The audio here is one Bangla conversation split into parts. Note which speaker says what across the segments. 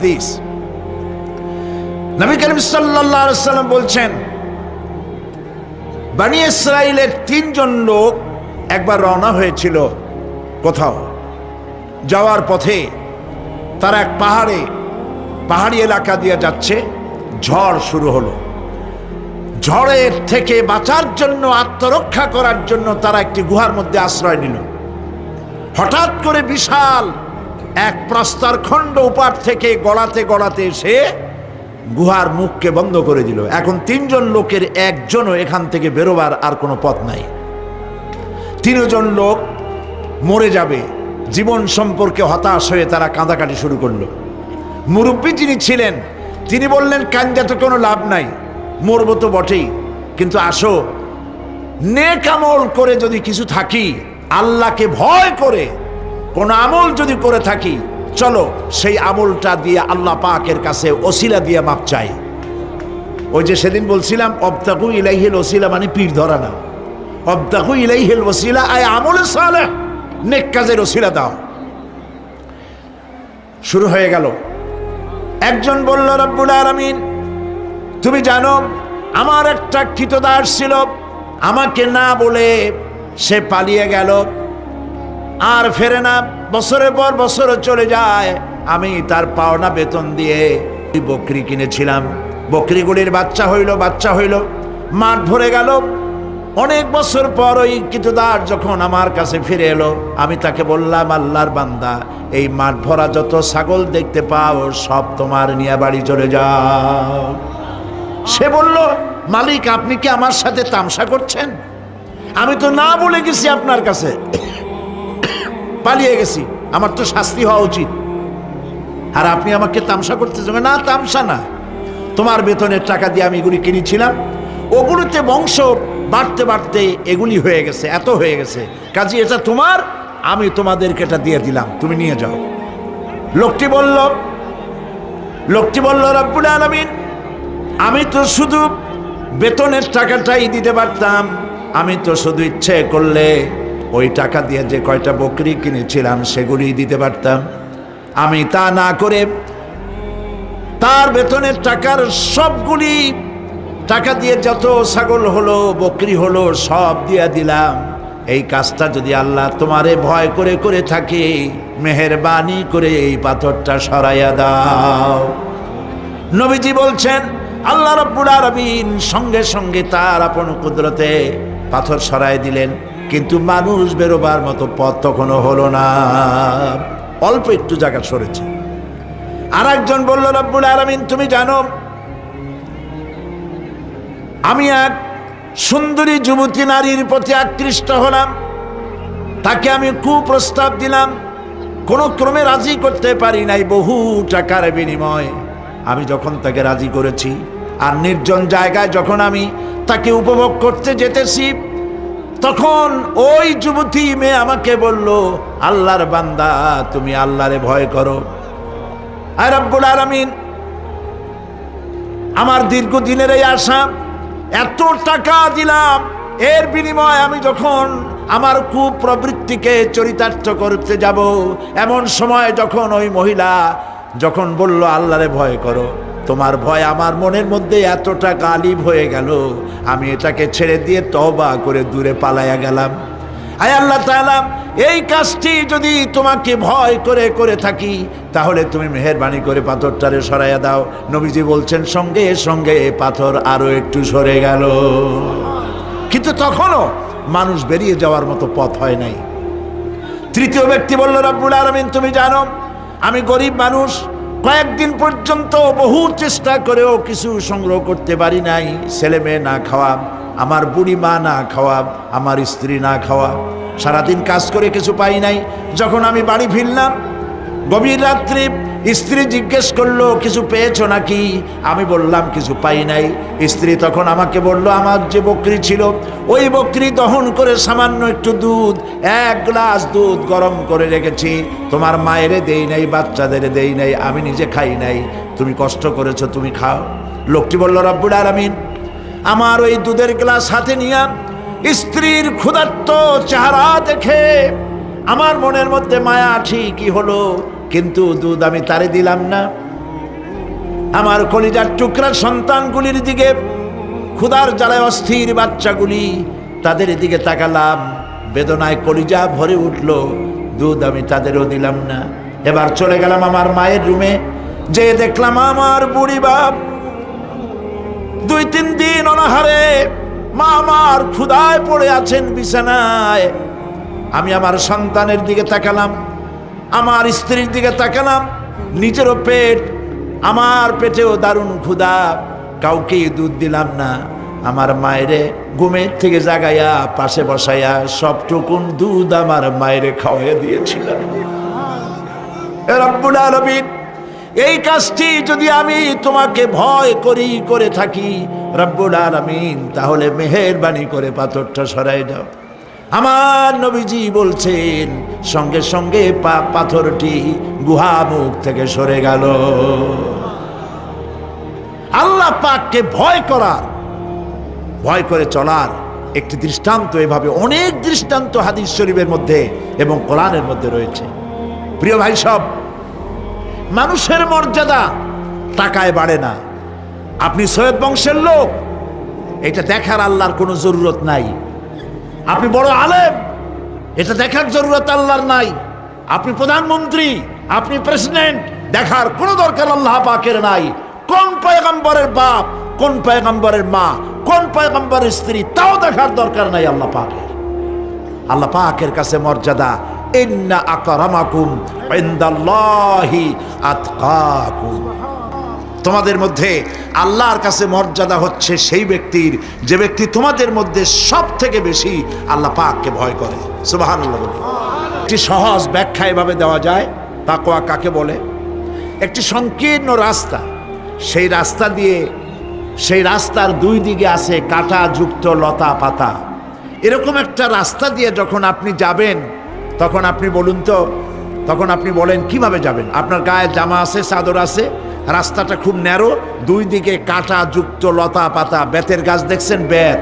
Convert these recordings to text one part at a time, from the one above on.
Speaker 1: হাদিস নবী করিম সাল্লাল্লাহু আলাইহি ওয়াসাল্লাম বলছেন, বনি ইসরাইলের 3 জন লোক একবার রওনা হয়েছিল কোথাও যাওয়ার পথে। তারা এক পাহাড়ি এলাকা দিয়ে যাচ্ছে। ঝড় শুরু হলো। ঝড়ের থেকে বাঁচার জন্য, আত্মরক্ষা করার জন্য তারা একটি গুহার মধ্যে আশ্রয় নিল। হঠাৎ করে বিশাল এক প্রস্তর খণ্ড উপার থেকে গড়াতে গড়াতে এসে গুহার মুখকে বন্ধ করে দিল। এখন 3 জন লোকের একজনও এখান থেকে বেরোবার আর কোনো পথ নাই। 3 জন লোক মরে যাবে, জীবন সম্পর্কে হতাশ হয়ে তারা কাঁদাকাটি শুরু করলো। মুরব্বী যিনি ছিলেন তিনি বললেন, কান্দা তো কোনো লাভ নাই, মরবো তো বটেই, কিন্তু আসো নেক আমল করে যদি কিছু থাকি, আল্লাহকে ভয় করে কোন আমল যদি করে থাকি, চলো সেই আমলটা দিয়ে আল্লাহ পাকের কাছে ওসিলা দিয়ে মাপ চাই। ওই যে সেদিন বলছিলাম, অবতাকু ইলাইহিল ওসিলা মানে পীর ধরা না, অবতাকু ইলাইহিল ওসিলা আয় আমলে সালেহ, নেক কাজের ওসিলা দাও। শুরু হয়ে গেল। একজন বলল, রব্বুল আলামিন তুমি জানো আমার একটা কৃতদাস ছিল, আমাকে না বলে সে পালিয়ে গেল, আর ফেরে না, বছরের পর বছর চলে যায়। আমি তার পাওনা বেতন দিয়ে বকরি কিনেছিলাম, বকরিগুলির বাচ্চা হইল, মাঠ ভরে গেল। অনেক বছর পর ওই কৃতদাস যখন আমার কাছে ফিরে এলো, আমি তাকে বললাম, আল্লাহর বান্দা, এই মাঠ ভরা যত ছাগল দেখতে পাও সব তোমার নিয়ে বাড়ি চলে যাও। সে বলল, মালিক আপনি কি আমার সাথে তামসা করছেন? আমি তো না বলে গেছি আপনার কাছে, পালিয়ে গেছি, আমার তো শাস্তি হওয়া উচিত, আর আপনি আমাকে তামসা করতেছেন। না, তামসা না, তোমার বেতনের টাকা দিয়ে আমি এগুলি কিনেছিলাম, ওগুলোতে বংশ বাড়তে বাড়তে এগুলি হয়ে গেছে, এত হয়ে গেছে, কাজে এটা তোমার, আমি তোমাদেরকে এটা দিয়ে দিলাম, তুমি নিয়ে যাও। লোকটি বলল, রব্বুল আলামিন আমি তো শুধু বেতনের টাকাটাই দিতে পারতাম, আমি তো শুধু ইচ্ছে করলে ওই টাকা দিয়ে যে কয়টা বকরি কিনেছিলাম সেগুলি দিতে পারতাম। আমি তা না করে তার বেতনের টাকার সবগুলি টাকা দিয়ে যত ছাগল হলো, বকরি হলো, সব দিয়ে দিলাম। এই কাজটা যদি আল্লাহ তোমারে ভয় করে করে থাকে, মেহেরবানি করে এই পাথরটা সরাইয়া দাও। নবীজি বলছেন, আল্লাহ রাব্বুল আলামিন সঙ্গে সঙ্গে তার আপন কুদরতে পাথর সরাই দিলেন, কিন্তু মানুষ বেরোবার মতো পথ তখনও হলো না, অল্প একটু জায়গা সরেছে। আর একজন বলল, রাব্বুল আলামিন তুমি জানো আমি এক সুন্দরী যুবতী নারীর প্রতি আকৃষ্ট হলাম, তাকে আমি কুপ্রস্তাব দিলাম, কোনো ক্রমে রাজি করতে পারি নাই, বহু টাকার বিনিময় আমি যখন তাকে রাজি করেছি, আর নির্জন জায়গায় যখন আমি তাকে উপভোগ করতে যেতেছি, তখন ওই যুবতী মেয়ে আমাকে বলল, আল্লাহর বান্দা তুমি আল্লাহরে ভয় করো। আর রব্বুল আলামিন আমার দীর্ঘদিনের এই আশা, এত টাকা দিলাম, এর বিনিময়ে আমি যখন আমার কুপ্রবৃত্তিকে চরিতার্থ করতে যাব, এমন সময় যখন ওই মহিলা যখন বলল আল্লাহরে ভয় করো, তোমার ভয় আমার মনের মধ্যে এতটা গালিব হয়ে গেল, আমি এটাকে ছেড়ে দিয়ে তওবা করে দূরে পালাইয়া গেলাম। আয় আল্লাহ তাআলা, এই কাজটি যদি তোমাকে ভয় করে করে থাকি, তাহলে তুমি মেহেরবানি করে পাথরটারে সরাইয়া দাও। নবীজি বলছেন, সঙ্গে সঙ্গে পাথর আরো একটু সরে গেল, কিন্তু তখনও মানুষ বেরিয়ে যাওয়ার মতো পথ হয় নাই। তৃতীয় ব্যক্তি বলল, রব্বুল আলামিন তুমি জানো আমি গরিব মানুষ, কয়েকদিন পর্যন্ত বহু চেষ্টা করেও কিছু সংগ্রহ করতে পারি নাই, ছেলে মেয়ে না খাওয়া, আমার বুড়ি মা না খাওয়া, আমার স্ত্রী না খাওয়া, সারাদিন কাজ করে কিছু পাই নাই। যখন আমি বাড়ি ফিরলাম গভীর রাত্রি, স্ত্রী জিজ্ঞেস করলো কিছু পেয়েছো নাকি? আমি বললাম কিছু পাই নাই। স্ত্রী তখন আমাকে বলল, আমার যে বকরি ছিল ওই বকরি দহন করে সামান্য একটু দুধ, 1 গ্লাস দুধ গরম করে রেখেছি, তোমার মায়েরে দেই নাই, বাচ্চাদের দেই নাই, আমি নিজে খাই নাই, তুমি কষ্ট করেছো, তুমি খাও। লোকটি বলল, রব্বুল আলামিন আমার ওই দুধের গ্লাস হাতে নিয়ে স্ত্রীর ক্ষুধার্ত চেহারা দেখে আমার মনের মধ্যে মায়া ঠিকই হলো, কিন্তু দুধ আমি তারে দিলাম না, আমার কলিজার টুকরা সন্তানগুলির দিকে, ক্ষুধার জ্বালায় অস্থির বাচ্চাগুলি, তাদের দিকে তাকালাম, বেদনায় কলিজা ভরে উঠল। দুধ আমি তাদেরও দিলাম না। এবার চলে গেলাম আমার মায়ের রুমে, যে দেখলাম আমার বুড়ি বাপ 2-3 দিন অনাহারে, মা আমার ক্ষুধায় পড়ে আছেন বিছানায়। আমি আমার সন্তানের দিকে তাকালাম, আমার স্ত্রীর দিকে তাকালাম, নিজেরও পেট, আমার পেটেও দারুণ ক্ষুধা, কাউকে দুধ দিলাম না। আমার মায়েরে ঘুমের থেকে জাগাইয়া পাশে বসাইয়া সবটুকুন দুধ আমার মায়েরে খাওয়াইয়া দিয়েছিলাম। রব্বুল আলামিন, এই কাজটি যদি আমি তোমাকে ভয় করি করে থাকি রব্বুল আলামিন, তাহলে মেহেরবানি করে পাথরটা সরাই দাও। আমার নবীজি বলছেন, সঙ্গে সঙ্গে পাথরটি গুহা মুখ থেকে সরে গেল। আল্লাহ পাককে ভয় করার, ভয় করে চলার একটি দৃষ্টান্ত, এভাবে অনেক দৃষ্টান্ত হাদিস শরীফের মধ্যে এবং কোরআনের মধ্যে রয়েছে। প্রিয় ভাই সব, মানুষের মর্যাদা টাকায় বাড়ে না। আপনি সৈয়দ বংশের লোক, এটা দেখার আল্লাহর কোনো জরুরত নাই। আপনি বড় আলেম, এটা দেখার জরুরত আল্লাহর নাই। আপনি প্রধানমন্ত্রী, আপনি প্রেসিডেন্ট, দেখার কোনো দরকার আল্লাহ পাকের নাই। কোন পয়গম্বরের বাপ, কোন পয়গম্বরের মা, কোন পয়গম্বরের স্ত্রী, তাও দেখার দরকার নাই আল্লাহ পাকের। আল্লাহ পাকের কাছে মর্যাদা, ইন্না আকরামাকুম ইনদাল্লাহি আতকাকুম। তোমাদের মধ্যে আল্লাহর কাছে মর্যাদা হচ্ছে সেই ব্যক্তির, যে ব্যক্তি তোমাদের মধ্যে সব থেকে বেশি আল্লাহ পাককে ভয় করে। সুবহানাল্লাহ। একটি সহজ ব্যাখ্যা এভাবে দেওয়া যায়, তাকওয়া কাকে বলে। একটি সংকীর্ণ রাস্তা, সেই রাস্তা দিয়ে, সেই রাস্তার 2 দিকে আছে কাঁটা যুক্ত লতা পাতা। এরকম একটা রাস্তা দিয়ে যখন আপনি যাবেন, তখন আপনি বলুন তো, তখন আপনি বলেন কিভাবে যাবেন? আপনার গায়ে জামা আছে, চাদর আছে, রাস্তাটা খুব ন্যারো, 2 দিকে কাঁটা যুক্ত লতা পাতা। বেতের গাছ দেখছেন? বেত,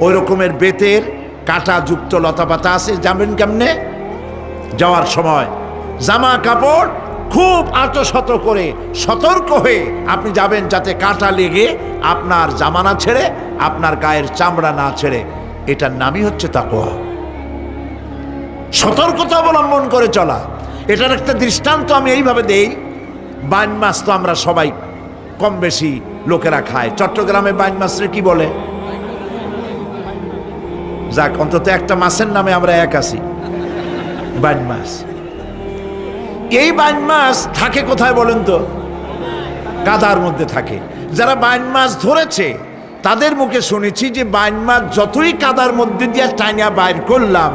Speaker 1: ওই রকমের বেতের কাঁটা যুক্ত লতা পাতা আছে। যাবেন কেমনে? যাওয়ার সময় জামা কাপড় খুব আঁটশত করে সতর্ক হয়ে আপনি যাবেন, যাতে কাঁটা লেগে আপনার জামা না ছেড়ে, আপনার গায়ের চামড়া না ছেড়ে। এটার নামই হচ্ছে তাকওয়া, সতর্কতা অবলম্বন করে চলা। এটার একটা দৃষ্টান্ত আমি এইভাবে দেই। বাইন মাছ তো আমরা সবাই কম বেশি লোকেরা খায়। চট্টগ্রামে বাইন মাছরে কি বলে? যাক, অন্তত একটা মাছের নামে আমরা এক আছি, বাইন মাছ। এই বাইন মাছ থাকে কোথায় বলেন তো? কাদার মধ্যে থাকে। যারা বাইন মাছ ধরেছে তাদের মুখে শুনেছি যে বাইন মাছ যতই কাদার মধ্যে দিয়ে টাইনা বাইর করলাম,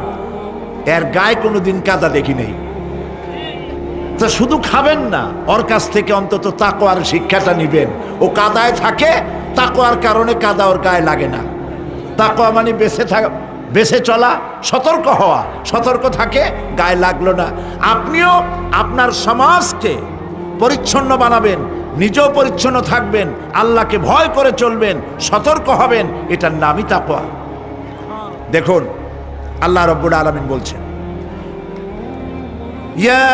Speaker 1: এর গায়ে কোনোদিন কাদা দেখি নেই। তো শুধু খাবেন না, ওর কাছ থেকে অন্তত তাকওয়ার শিক্ষাটা নিবেন। ও কাদায় থাকে, তাকওয়ার কারণে কাদা ওর গায়ে লাগে না। তাকওয়া মানে বেঁচে চলা, সতর্ক হওয়া। সতর্ক থাকে, গায়ে লাগলো না। আপনিও আপনার সমাজকে পরিচ্ছন্ন বানাবেন, নিজেও পরিচ্ছন্ন থাকবেন, আল্লাহকে ভয় করে চলবেন, সতর্ক হবেন, এটার নামই তাকওয়া। দেখুন আল্লাহ রাব্বুল আলামিন বলছেন, ইয়া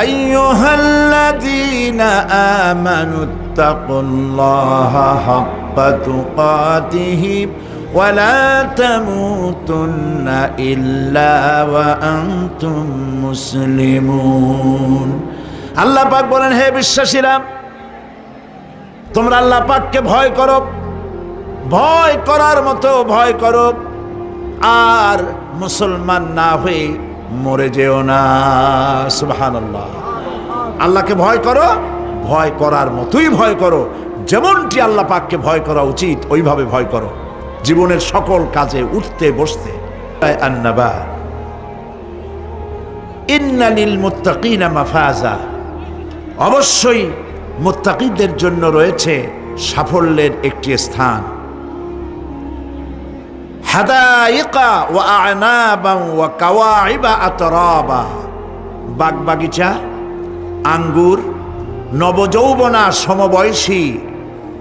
Speaker 1: আইয়ুহাল্লাযীনা আমানুত্তাকুল্লাহা হাক্কা তুকাতিহি ওয়া লা তামুতুন্না ইল্লা ওয়া আনতুম মুসলিমুন। আল্লাহ পাক বলেন, হে বিশ্বাসীরা, তোমরা আল্লাহ পাককে ভয় করো, ভয় করার মতো ভয় করো, আর মুসলমান না হয়ে মরে যেও না। সুবহানাল্লাহ। আল্লাহকে ভয় করো, ভয় করার মতোই ভয় করো, যেমনটি আল্লাহ পাককে ভয় করা উচিত ওইভাবে ভয় করো, জীবনের সকল কাজে উঠতে বসতে। আন্নাবা ইন্না লিল মুত্তাকিনা মাফাজা, অবশ্যই মুত্তাকিদের জন্য রয়েছে সাফল্যের একটি স্থান। হাদাইকা ওয়া আনাবান ওয়া কাওয়াইবা আতরাবা, বাগবাগিচা, আঙ্গুর, নবযৌবনা সমবয়সী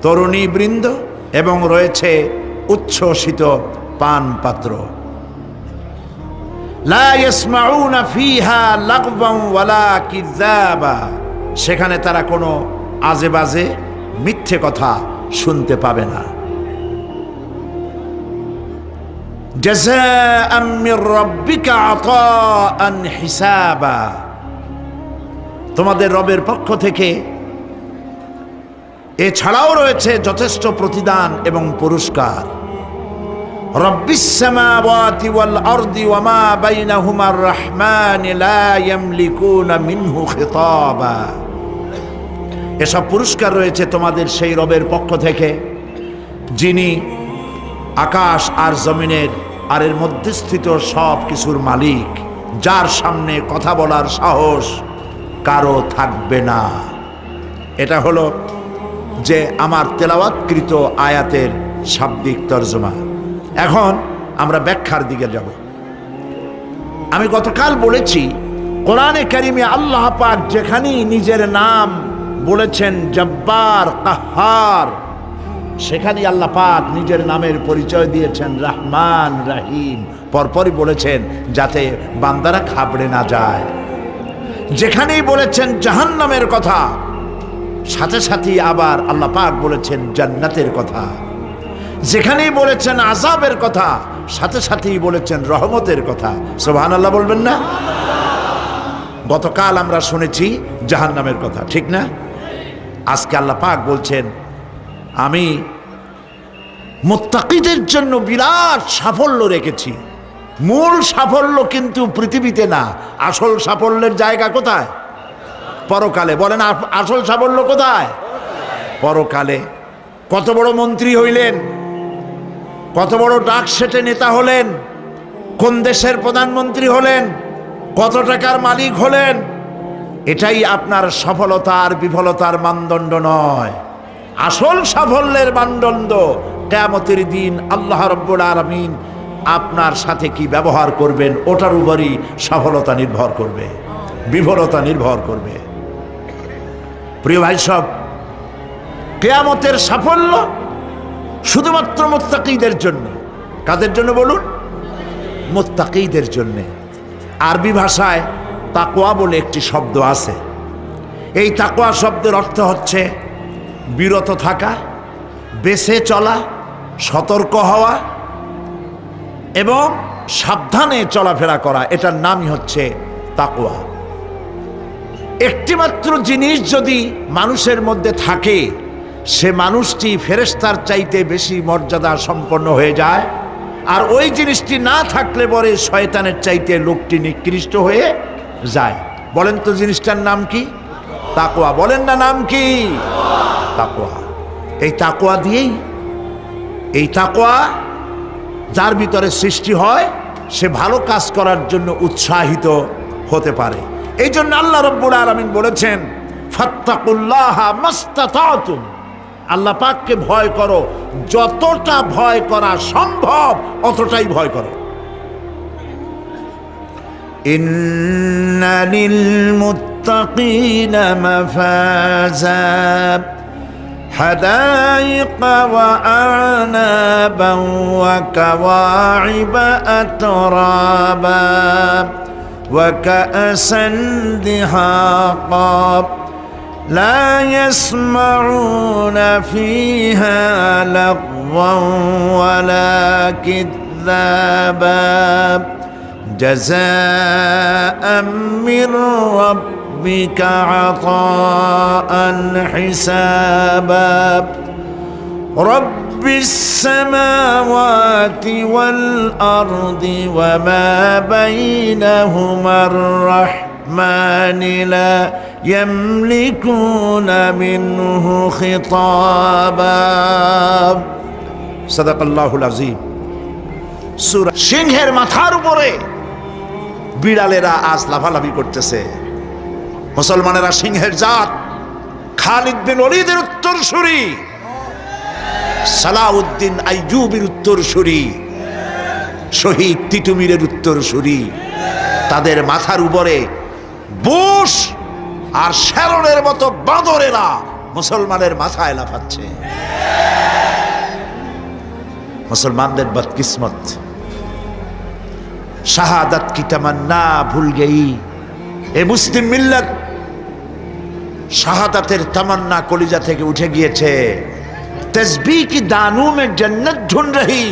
Speaker 1: তরুণী বৃন্দ, এবং রয়েছে উচ্ছ্বসিত পান পাত্র। লা ইয়াসমাউনা ফিহা লাগওয়ান ওয়ালা কিযাবা, সেখানে তারা কোনো আজে বাজে মিথ্যে কথা শুনতে পাবে না। জাযাআম মির রাব্বিকা আতাআন হিসাবা, তোমাদের রবের পক্ষ থেকে এছাড়াও রয়েছে যথেষ্ট প্রতিদান এবং পুরস্কার। রব্বিস সামাওয়াতি ওয়াল আরদি ওয়া মা বাইনাহুমার রাহমান লা ইয়ামলিকুনা মিনহু খিতাবা, এসব পুরস্কার রয়েছে তোমাদের সেই রবের পক্ষ থেকে যিনি আকাশ আর জমিনের আর এর মধ্যস্থিত সব কিছুর মালিক, যার সামনে কথা বলার সাহস কারো থাকবে না। এটা হলো যে আমার তেলাওয়াতকৃত আয়াতের শাব্দিক তর্জমা। এখন আমরা ব্যাখ্যার দিকে যাব। আমি গতকাল বলেছি কোরআনে কারিমে আল্লাহ পাক যেখানেই নিজের নাম বলেছেন জব্বার কাহ্হার, সেখানেই আল্লাহ পাক নিজের নামের পরিচয় দিয়েছেন রহমান রহিম, পরপরই বলেছেন যাতে বান্দারা ঘাবড়ে না যায়। যেখানেই বলেছেন জাহান্নামের কথা, সাথে সাথেই আবার আল্লাহ পাক বলেছেন জান্নাতের কথা। যেখানেই বলেছেন আযাবের কথা, সাথে সাথেই বলেছেন রহমতের কথা। সুবহানাল্লাহ বলবেন না? গতকাল আমরা শুনেছি জাহান্নামের কথা, ঠিক না? আজকে আল্লাহ পাক বলছেন আমি মুত্তাকিদের জন্য বিরাট সাফল্য রেখেছি। মূল সাফল্য কিন্তু পৃথিবীতে না, আসল সাফল্যের জায়গা কোথায়? পরকালে। বলেন আসল সাফল্য কোথায়? পরকালে। কত বড় মন্ত্রী হইলেন, কত বড় ডাক সেটে নেতা হলেন, কোন দেশের প্রধানমন্ত্রী হলেন, কত টাকার মালিক হলেন, এটাই আপনার সফলতা আর বিফলতার মানদণ্ড নয়। আসল সাফল্যের মানদণ্ড কিয়ামতের দিন আল্লাহ রাব্বুল আলামিন আপনার সাথে কি ব্যবহার করবেন, ওটার উপরই সফলতা নির্ভর করবে, বিফলতা নির্ভর করবে। প্রিয় ভাই সব, কিয়ামতের সাফল্য শুধুমাত্র মুত্তাকিদের জন্য। কাদের জন্য বলুন? মুত্তাকিদের জন্য। আরবি ভাষায় তাকওয়া বলে একটি শব্দ আছে। এই তাকওয়া শব্দের অর্থ হচ্ছে বিরত থাকা, বেঁচে চলা, সতর্ক হওয়া এবং সাবধানে চলাফেরা করা, এটার নামই হচ্ছে তাকওয়া। একটিমাত্র জিনিস যদি মানুষের মধ্যে থাকে, সে মানুষটি ফেরেশতার চাইতে বেশি মর্যাদা সম্পন্ন হয়ে যায়, আর ওই জিনিসটি না থাকলে পরে শয়তানের চাইতে লোকটি নিকৃষ্ট হয়ে যায়। বলেন তো জিনিসটার নাম কি? তাকওয়া। বলেন না নাম কি? তাকওয়া। এই তাকওয়া দিয়েই, এই তাকওয়া যার ভিতরে সৃষ্টি হয়, সে ভালো কাজ করার জন্য উৎসাহিত হতে পারে। এই জন্য আল্লাহ রাব্বুল আলামিন বলেছেন ফাত্তাকুল্লাহা মাস্তাতাতুম, আল্লাহ পাককে ভয় করো, যতটা ভয় করা সম্ভব অতটাই ভয় করো। ইন্না লিল মুত্তাকিনা মাফাজা হাদাইকা ওয়া আনাবা ওয়া কাওয়াইবা আতরাবা ওয়া কাআসান দিহাকা لا يسمعون فيها لغوا ولا كذابا جزاء من ربك عطاء حسابا رب السماوات والأرض وما بينهما الرحمن لا يملكون منه خطابا সাদাকাল্লাহুল আযীম। সূরা সিংহের মাথার উপরে বিড়ালেরা আজ লাফালাফি করতেছে। মুসলমানেরা সিংহের জাত, খালিদ বিন ওলীদের উত্তরসূরি, সালাউদ্দিন আইয়ুবীর উত্তরসূরি, শহীদ তিতুমীরের উত্তরসূরি, তাদের মাথার উপরে বুশ আর শ্যারনের মতো বাঁদরেরা মুসলমানের মাথায় লাফাচ্ছে। মুসলমানদের বদকিসমত, শাহাদাত কি তামান্না ভুল গই। এ মুসলিম মিল্লাত শাহাদাতের তামান্না কলিজা থেকে উঠে গিয়েছে। তসবিহ কি দানু মে জান্নাত ঢুন রহি,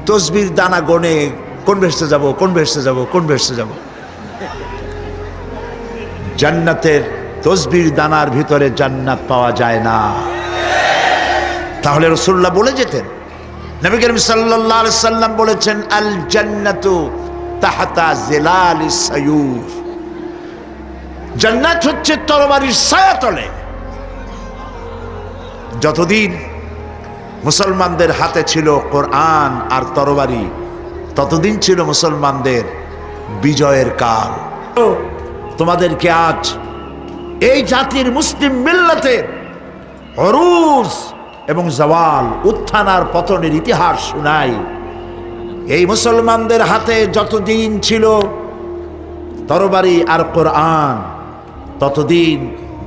Speaker 1: তসবির দানা গনে কোন বেহেশতে যাব, কোন বেহেশতে যাব, কোন বেহেশতে যাব। জান্নাতের তসবির দানার ভিতরে জান্নাত পাওয়া যায় না। তাহলে রাসূলুল্লাহ বলে যেতেন, নবী করিম সাল্লাল্লাহু আলাইহি সাল্লাম বলেছেন, আল জান্নাতু তাহতা জিলালিস সায়ুফ, জান্নাত হচ্ছে তরবারির ছায়াতলে। যতদিন মুসলমানদের হাতে ছিল কোরআন আর তরবারি, ততদিন ছিল মুসলমানদের বিজয়ের কাল। তোমাদেরকে আজ এই জাতির মুসলিম মিল্লাতের অরুজ এবং জাওয়াল, উত্থান আর পতনের ইতিহাস শোনাই। এই মুসলমানদের হাতে যতদিন ছিল তরবারি আর কোরআন, ততদিন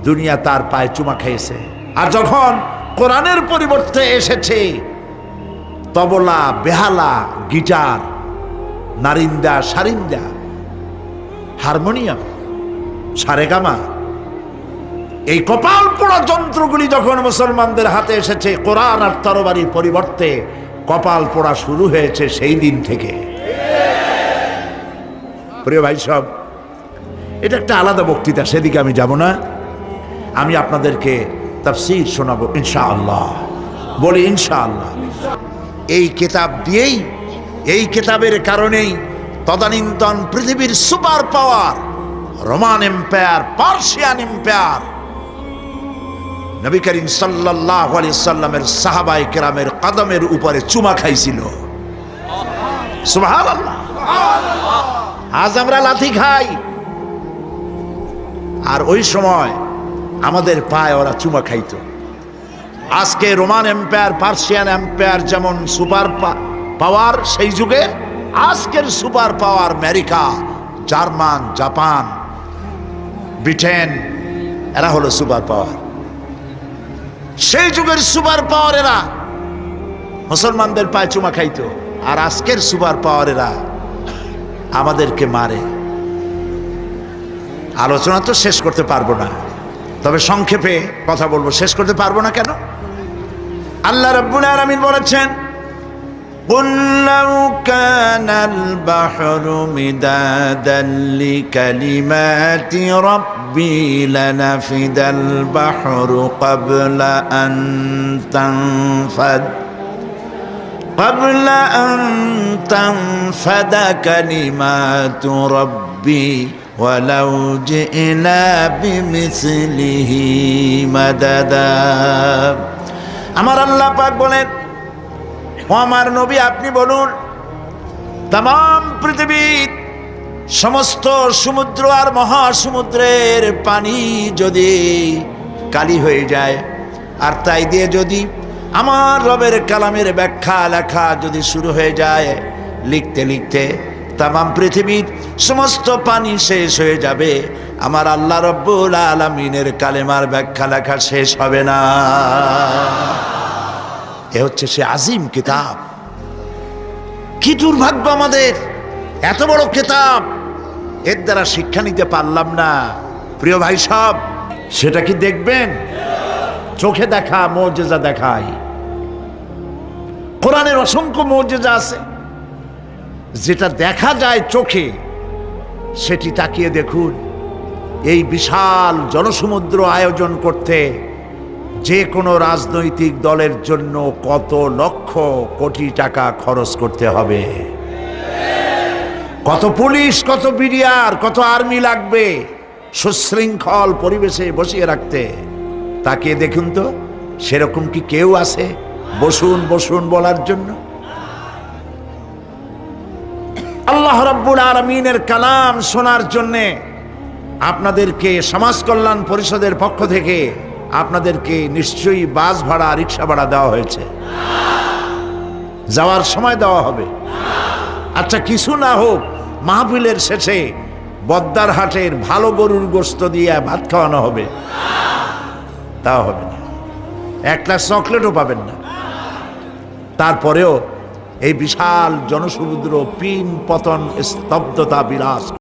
Speaker 1: দুনিয়া তার পায়ে চুমা খেয়েছে। আর যখন কোরআনের পরিবর্তে এসেছে তবলা, বেহালা, গিটার, নারিন্দা, সারিন্দা, হারমোনিয়াম, সারেগামা, এই কপাল পোড়া যন্ত্রগুলি যখন মুসলমানদের হাতে এসেছে, কোরআন আর তরবারির পরিবর্তে কপাল পোড়া শুরু হয়েছে সেই দিন থেকে। প্রিয় ভাই সব, এটা একটা আলাদা বক্তৃতা, সেদিকে আমি যাব না। আমি আপনাদেরকে তাফসীর শোনাবো ইনশাআল্লাহ। বলি ইনশাআল্লাহ। এই কিতাব দিয়েই, এই কিতাবের কারণেই তদানীন্তন পৃথিবীর super power Roman empire, Persian empire Nabi Karim সাল্লাল্লাহু আলাইহি সাল্লামের সাহাবায়ে কেরামের কদমের উপরে চুমা খাইছিল। সুবহানাল্লাহ। আজ আমরা লাথি খাই, আর ওই সময় আমাদের পায়ে ওরা চুমা খাইতো। আজকে রোমান এম্পায়ার, পার্সিয়ান এম্পায়ার যেমন সুপার পাওয়ার, সেই যুগে আজকের super power America, German, Japan, Britain, এরা হলো সুপার পাওয়ার। সেই যুগের সুপার পাওয়ারেরা মুসলমানদের পায়ে চুমা খাইতো, আর আজকের সুপার পাওয়ারেরা আমাদেরকে মারে। আলোচনা তো শেষ করতে পারবো না, তবে সংক্ষেপে কথা বলবো। শেষ করতে পারবো না কেন? আল্লাহ রাব্বুল আলামিন বলেছেন, قُلْ لَوْ كَانَ الْبَحْرُ مِدَادًا لِكَلِمَاتِ رَبِّي لَنَفِدَ الْبَحْرُ قَبْلَ أَن تَنفَدَ كَلِمَاتُ رَبِّي وَلَوْ جِئْنَا بِمِثْلِهِ مَدَدًا। আমার আল্লাহ পাক বলেন, ও আমার নবী, আপনি বলুন, তাম পৃথিবীর সমস্ত সমুদ্র আর মহাসমুদ্রের পানি যদি কালি হয়ে যায়, আর তাই দিয়ে যদি আমার রবের কালামের ব্যাখ্যা লেখা যদি শুরু হয়ে যায়, লিখতে লিখতে তাম পৃথিবীর সমস্ত পানি শেষ হয়ে যাবে, আমার আল্লাহ রব্বুল আলামিনের কালেমার ব্যাখ্যা লেখা শেষ হবে না। এ হচ্ছে সে আজিম কিতাব। কি দুর্ভাগ্য আমাদের, এত বড় কিতাব, এর দ্বারা শিক্ষা নিতে পারলাম না। প্রিয় ভাই সব, সেটা কি দেখবেন? চোখে দেখা মুজিজা দেখাই। কোরআনের অসংখ্য মুজিজা আছে, যেটা দেখা যায় চোখে, সেটি তাকিয়ে দেখুন। এই বিশাল জনসমুদ্র আয়োজন করতে যে কোনো রাজনৈতিক দলের জন্য কত লক্ষ কোটি টাকা খরচ করতে হবে, কত পুলিশ, কত বিডিআর, কত আর্মি লাগবে সুশৃঙ্খল পরিবেশে বসিয়ে রাখতে। তাকিয়ে দেখুন তো, সেরকম কি কেউ আছে বসুন বসুন বলার জন্য? আল্লাহ রাব্বুল আলামিনের কালাম শোনার জন্যে আপনাদেরকে সমাজ কল্যাণ পরিষদের পক্ষ থেকে আপনাদেরকে নিশ্চয়ই বাস ভাড়া, রিক্সা ভাড়া দেওয়া হয়েছে, যাওয়ার সময় দেওয়া হবে। আচ্ছা, কিছু না হোক, মাহফিলের শেষে বদ্দার হাটের ভালো গরুর গোশত দিয়ে ভাত খাওয়ানো হবে, তাও হবে না। এক গ্লাস চকলেটও পাবেন না। তারপরেও এই বিশাল জনসমুদ্র পিন পতন স্তব্ধতা বিরাজ